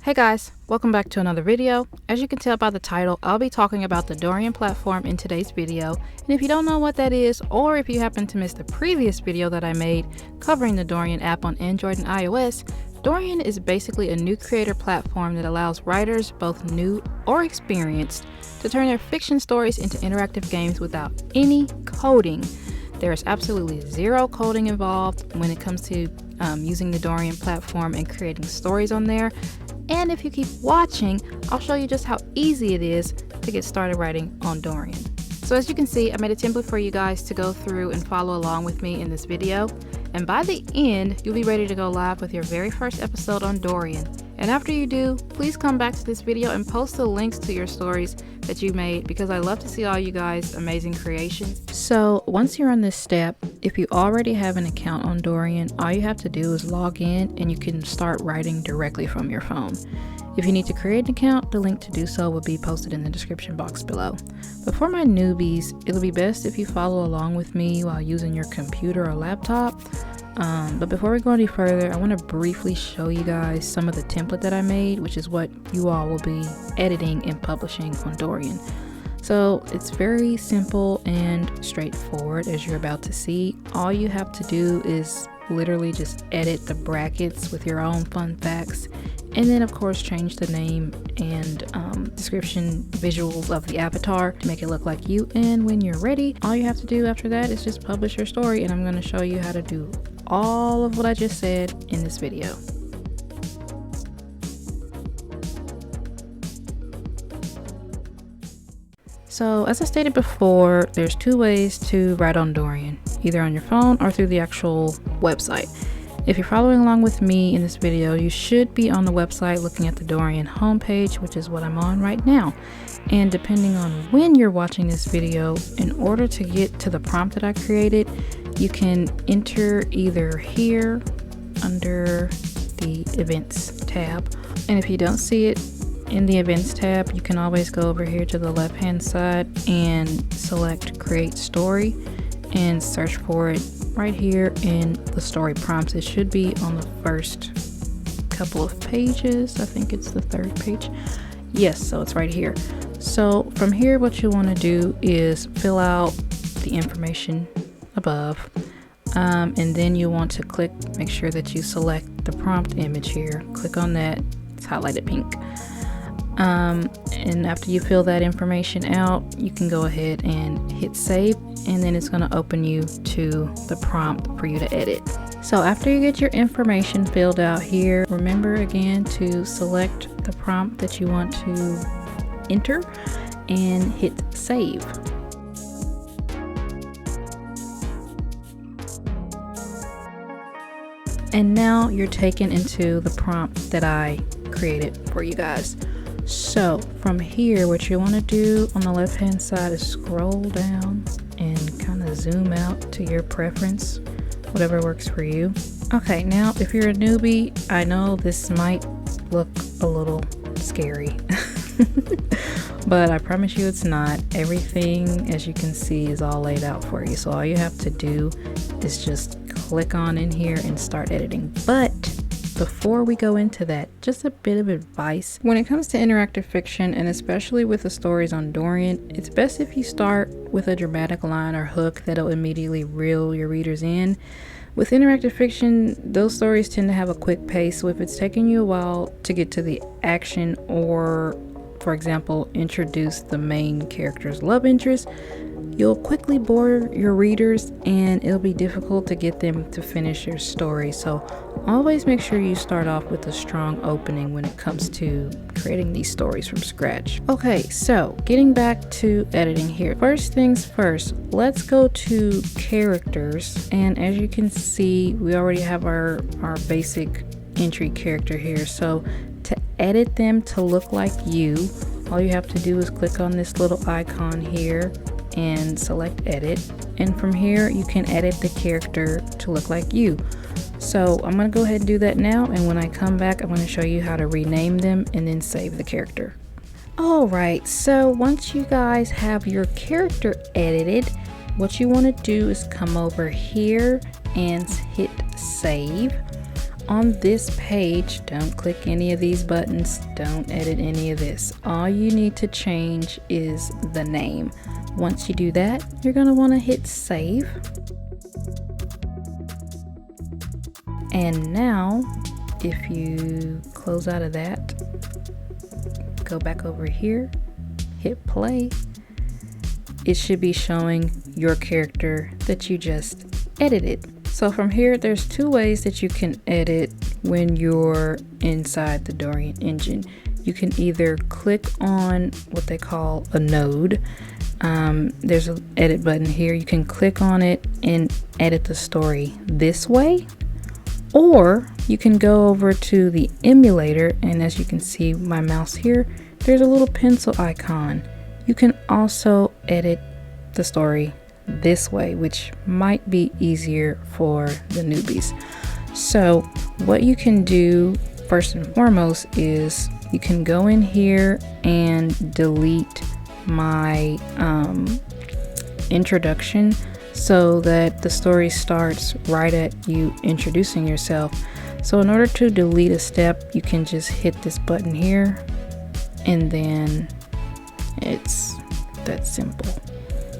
Hey guys, welcome back to another video. As you can tell by the title, I'll be talking about the Dorian platform in today's video. And if you don't know what that is, or if you happen to miss the previous video that I made covering the Dorian app on Android and iOS, Dorian is basically a new creator platform that allows writers, both new or experienced, to turn their fiction stories into interactive games without any coding. There is absolutely zero coding involved when it comes to using the Dorian platform and creating stories on there. And if you keep watching, I'll show you just how easy it is to get started writing on Dorian. So as you can see, I made a template for you guys to go through and follow along with me in this video. And by the end, you'll be ready to go live with your very first episode on Dorian. And after you do, please come back to this video and post the links to your stories that you made, because I love to see all you guys' amazing creations. So once you're on this step, if you already have an account on Dorian, all you have to do is log in and you can start writing directly from your phone. If you need to create an account, the link to do so will be posted in the description box below. But for my newbies, it'll be best if you follow along with me while using your computer or laptop. But before we go any further, I want to briefly show you guys some of the template that I made, which is what you all will be editing and publishing on Dorian. So it's very simple and straightforward, as you're about to see. All you have to do is literally just edit the brackets with your own fun facts, and then of course change the name and description visuals of the avatar to make it look like you. And when you're ready, all you have to do after that is just publish your story, and I'm going to show you how to do all of what I just said in this video. So as I stated before, there's two ways to write on Dorian, either on your phone or through the actual website. If you're following along with me in this video, you should be on the website looking at the Dorian homepage, which is what I'm on right now. And depending on when you're watching this video, in order to get to the prompt that I created, you can enter either here under the events tab. And if you don't see it in the events tab, you can always go over here to the left hand side and select create story and search for it right here in the story prompts. It should be on the first couple of pages. I think it's the third page. Yes, so it's right here. So from here, what you want to do is fill out the information above, and then you want to make sure that you select the prompt image here. Click on that, it's highlighted pink. And after you fill that information out, you can go ahead and hit save, and then it's going to open you to the prompt for you to edit. So after you get your information filled out here, remember again to select the prompt that you want to enter and hit save. And now you're taken into the prompt that I created for you guys. So from here, what you want to do on the left hand side is scroll down and kind of zoom out to your preference, whatever works for you. Okay, now if you're a newbie, I know this might look a little scary, but I promise you it's not. Everything, as you can see, is all laid out for you. So all you have to do is just click on in here and start editing. But before we go into that, just a bit of advice. When it comes to interactive fiction, and especially with the stories on Dorian, it's best if you start with a dramatic line or hook that'll immediately reel your readers in. With interactive fiction, those stories tend to have a quick pace, so if it's taking you a while to get to the action, or for example, introduce the main character's love interest, you'll quickly bore your readers and it'll be difficult to get them to finish your story. So always make sure you start off with a strong opening when it comes to creating these stories from scratch. Okay, so getting back to editing here. First things first, let's go to characters. And as you can see, we already have our basic entry character here. So to edit them to look like you, all you have to do is click on this little icon here and select edit, and from here you can edit the character to look like you. So I'm going to go ahead and do that now, and when I come back I'm going to show you how to rename them and then save the character. Alright, so once you guys have your character edited, what you want to do is come over here and hit save. On this page, don't click any of these buttons, don't edit any of this. All you need to change is the name. Once you do that, you're going to want to hit save. And now, if you close out of that, go back over here, hit play, it should be showing your character that you just edited. So from here, there's two ways that you can edit when you're inside the Dorian engine. You can either click on what they call a node. There's an edit button here. You can click on it and edit the story this way. Or you can go over to the emulator, and as you can see my mouse here, there's a little pencil icon. You can also edit the story this way, which might be easier for the newbies. So what you can do first and foremost is you can go in here and delete my introduction so that the story starts right at you introducing yourself. So in order to delete a step, you can just hit this button here, and then it's that simple.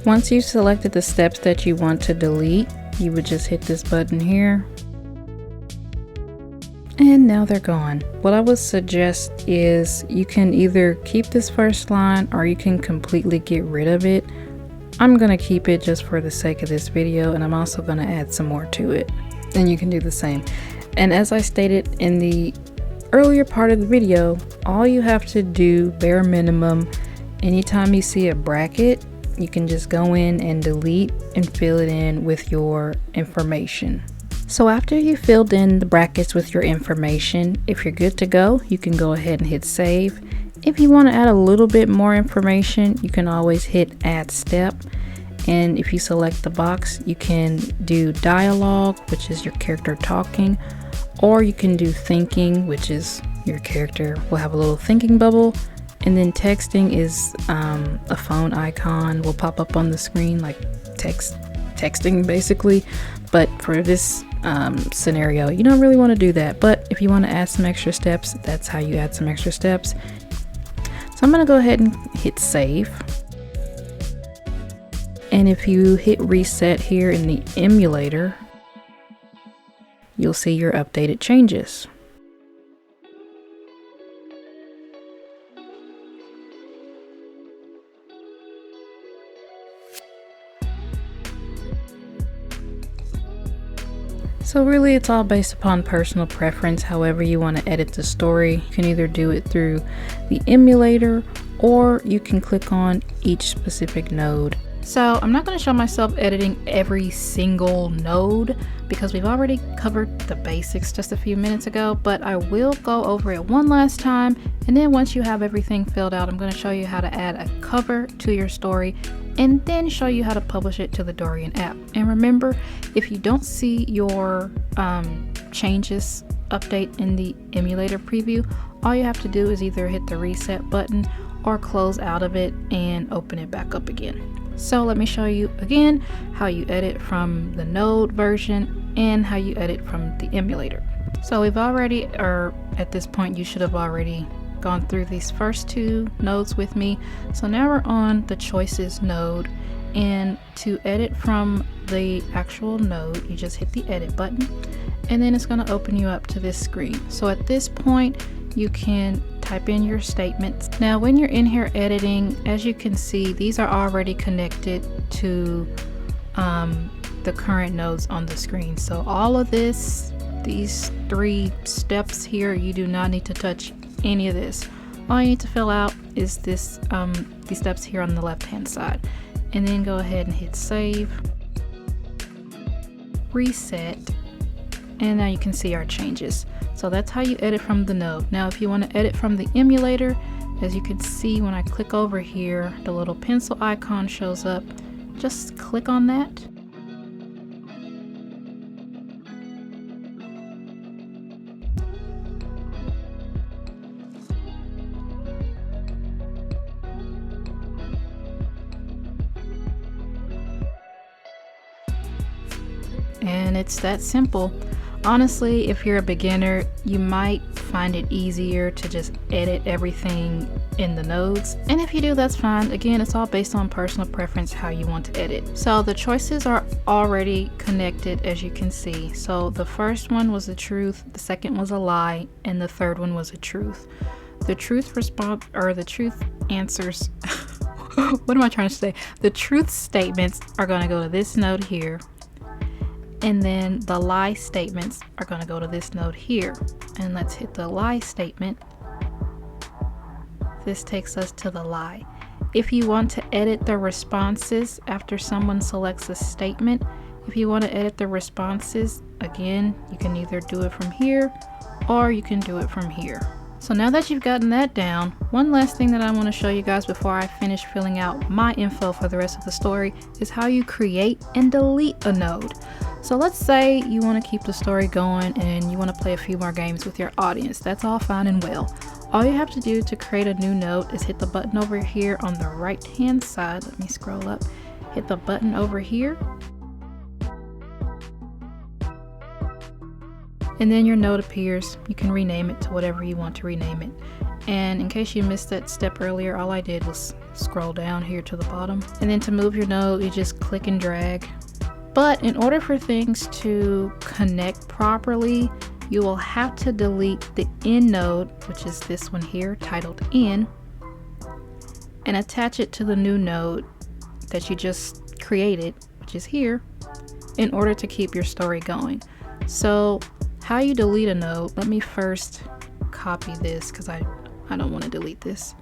Once you've selected the steps that you want to delete, you would just hit this button here, and now they're gone. What I would suggest is you can either keep this first line or you can completely get rid of it. I'm gonna keep it just for the sake of this video, and I'm also gonna add some more to it, and you can do the same. And as I stated in the earlier part of the video, all you have to do, bare minimum, anytime you see a bracket, you can just go in and delete and fill it in with your information. So after you filled in the brackets with your information, if you're good to go, you can go ahead and hit save. If you want to add a little bit more information, you can always hit add step. And if you select the box, you can do dialogue, which is your character talking, or you can do thinking, which is your character will have a little thinking bubble. And then texting is a phone icon will pop up on the screen, like texting basically. But for this scenario, you don't really want to do that. But if you want to add some extra steps, that's how you add some extra steps. So I'm going to go ahead and hit save. And if you hit reset here in the emulator, you'll see your updated changes. So really it's all based upon personal preference. However you want to edit the story, you can either do it through the emulator or you can click on each specific node. So I'm not going to show myself editing every single node because we've already covered the basics just a few minutes ago, but I will go over it one last time, and then once you have everything filled out, I'm going to show you how to add a cover to your story and then show you how to publish it to the Dorian app. And remember, if you don't see your changes update in the emulator preview, all you have to do is either hit the reset button or close out of it and open it back up again. So let me show you again how you edit from the node version and how you edit from the emulator. So we've already, or at this point you should have already gone through these first two nodes with me. So now we're on the choices node, and to edit from the actual node, you just hit the edit button and then it's going to open you up to this screen. So at this point you can type in your statements. Now when you're in here editing, as you can see, these are already connected to the current nodes on the screen. So all of this, these three steps here, you do not need to touch any of this. All you need to fill out is this these steps here on the left hand side, and then go ahead and hit save, reset, and now you can see our changes. So that's how you edit from the node. Now if you want to edit from the emulator, as you can see when I click over here, the little pencil icon shows up. Just click on that. And it's that simple. Honestly, if you're a beginner, you might find it easier to just edit everything in the nodes. And if you do, that's fine. Again, it's all based on personal preference how you want to edit. So the choices are already connected, as you can see. So the first one was the truth, the second was a lie, and the third one was a truth. The truth response, or the truth answers, what am I trying to say? The truth statements are going to go to this node here. And then the lie statements are going to go to this node here. And let's hit the lie statement. This takes us to the lie. If you want to edit the responses after someone selects a statement, if you want to edit the responses, again, you can either do it from here or you can do it from here. So now that you've gotten that down, one last thing that I want to show you guys before I finish filling out my info for the rest of the story is how you create and delete a node. So let's say you want to keep the story going and you want to play a few more games with your audience. That's all fine and well. All you have to do to create a new node is hit the button over here on the right hand side. Let me scroll up. Hit the button over here. And then your node appears. You can rename it to whatever you want to rename it. And in case you missed that step earlier, all I did was scroll down here to the bottom. And then to move your node, you just click and drag. But in order for things to connect properly, you will have to delete the end node, which is this one here, titled in, and attach it to the new node that you just created, which is here, in order to keep your story going. So how you delete a node, let me first copy this because I don't want to delete this.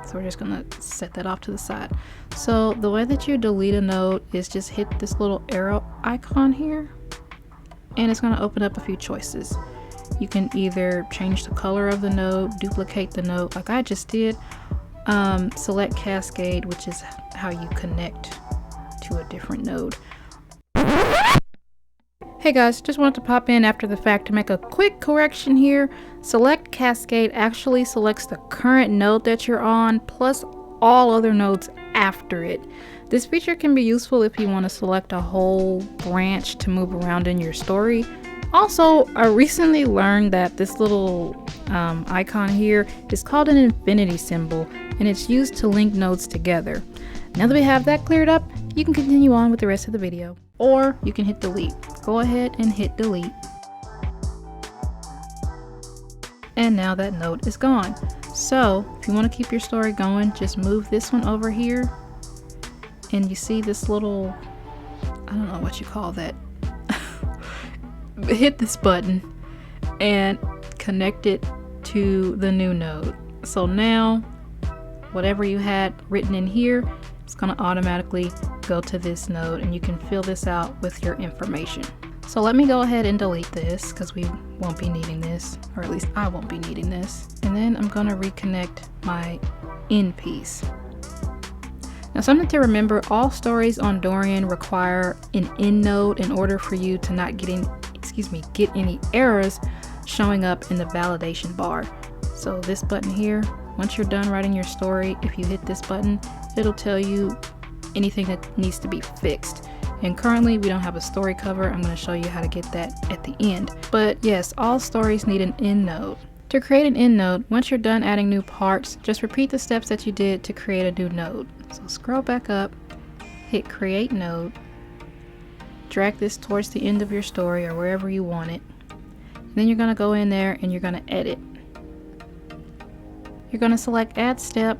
So we're just gonna set that off to the side. So the way that you delete a node is just hit this little arrow icon here, and it's gonna open up a few choices. You can either change the color of the node, duplicate the node like I just did, select cascade, which is how you connect to a different node. Hey guys, just wanted to pop in after the fact to make a quick correction here. Select Cascade actually selects the current node that you're on plus all other nodes after it. This feature can be useful if you want to select a whole branch to move around in your story. Also, I recently learned that this little icon here is called an infinity symbol, and it's used to link nodes together. Now that we have that cleared up, you can continue on with the rest of the video. Or you can hit delete. Go ahead and hit delete. And now that node is gone. So if you want to keep your story going, just move this one over here. And you see this little, I don't know what you call that. Hit this button and connect it to the new node. So now whatever you had written in here, it's going to automatically go to this node, and you can fill this out with your information. So let me go ahead and delete this because we won't be needing this, or at least I won't be needing this. And then I'm going to reconnect my end piece. Now something to remember, all stories on Dorian require an end node in order for you to not get any errors showing up in the validation bar. So this button here, once you're done writing your story, if you hit this button, it'll tell you anything that needs to be fixed. And currently we don't have a story cover. I'm going to show you how to get that at the end. But yes, all stories need an end node. To create an end node, once you're done adding new parts, just repeat the steps that you did to create a new node. So scroll back up, hit create node, drag this towards the end of your story or wherever you want it. And then you're going to go in there and you're going to edit. You're going to select add step,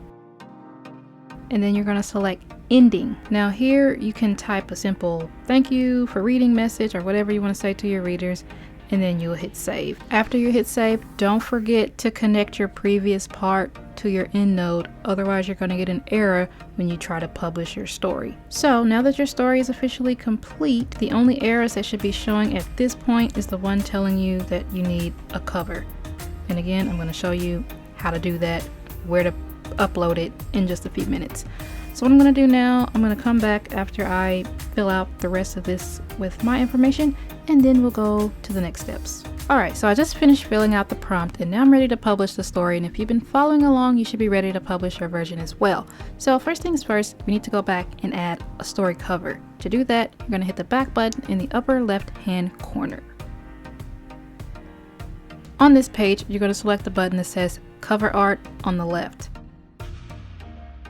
and then you're going to select ending. Now here you can type a simple thank you for reading message or whatever you want to say to your readers, and then you'll hit save. After you hit save, don't forget to connect your previous part to your end node, otherwise you're going to get an error when you try to publish your story. So now that your story is officially complete, the only errors that should be showing at this point is the one telling you that you need a cover. And again, I'm going to show you how to do that, where to upload it in just a few minutes. So what I'm going to do now, I'm going to come back after I fill out the rest of this with my information, and then we'll go to the next steps. Alright, so I just finished filling out the prompt and now I'm ready to publish the story, and if you've been following along, you should be ready to publish your version as well. So first things first, we need to go back and add a story cover. To do that, you're going to hit the back button in the upper left hand corner. On this page, you're going to select the button that says cover art on the left.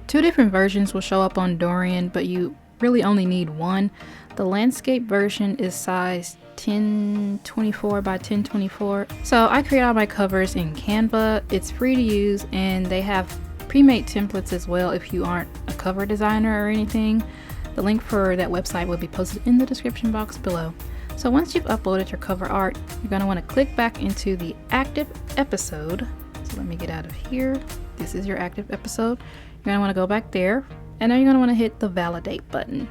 Two different versions will show up on Dorian, but you really only need one. The landscape version is size 1024 by 1024. So I create all my covers in Canva. It's free to use and they have pre-made templates as well if you aren't a cover designer or anything. The link for that website will be posted in the description box below. So once you've uploaded your cover art, you're going to want to click back into the active episode. So let me get out of here. This is your active episode. You're going to want to go back there, and now you're going to want to hit the validate button.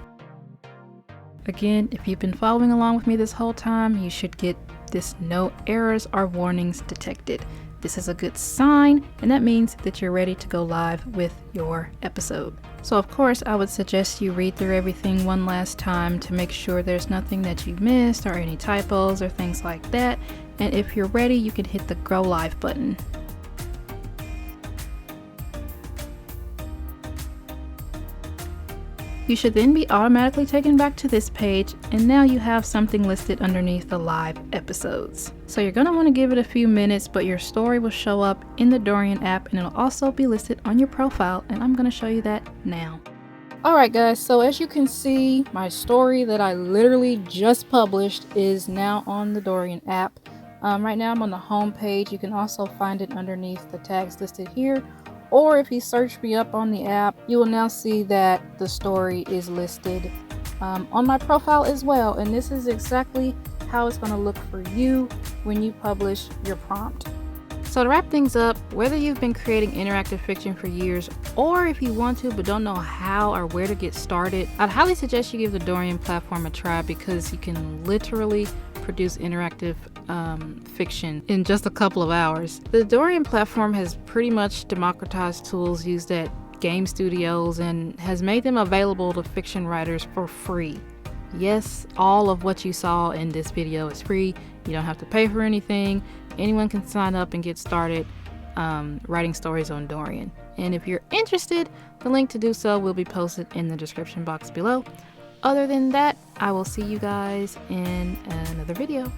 Again, if you've been following along with me this whole time, you should get this no errors or warnings detected. This is a good sign, and that means that you're ready to go live with your episode. So of course, I would suggest you read through everything one last time to make sure there's nothing that you missed or any typos or things like that. And if you're ready, you can hit the go live button. You should then be automatically taken back to this page, and now you have something listed underneath the live episodes. So you're going to want to give it a few minutes, but your story will show up in the Dorian app and it'll also be listed on your profile, and I'm going to show you that now. Alright guys, so as you can see, my story that I literally just published is now on the Dorian app. Right now I'm on the home page. You can also find it underneath the tags listed here. Or if you search me up on the app, you will now see that the story is listed on my profile as well. And this is exactly how it's going to look for you when you publish your prompt. So to wrap things up, whether you've been creating interactive fiction for years, or if you want to but don't know how or where to get started, I'd highly suggest you give the Dorian platform a try, because you can literally produce interactive fiction in just a couple of hours. The Dorian platform has pretty much democratized tools used at game studios and has made them available to fiction writers for free. Yes, all of what you saw in this video is free. You don't have to pay for anything. Anyone can sign up and get started writing stories on Dorian. And if you're interested, the link to do so will be posted in the description box below. Other than that, I will see you guys in another video.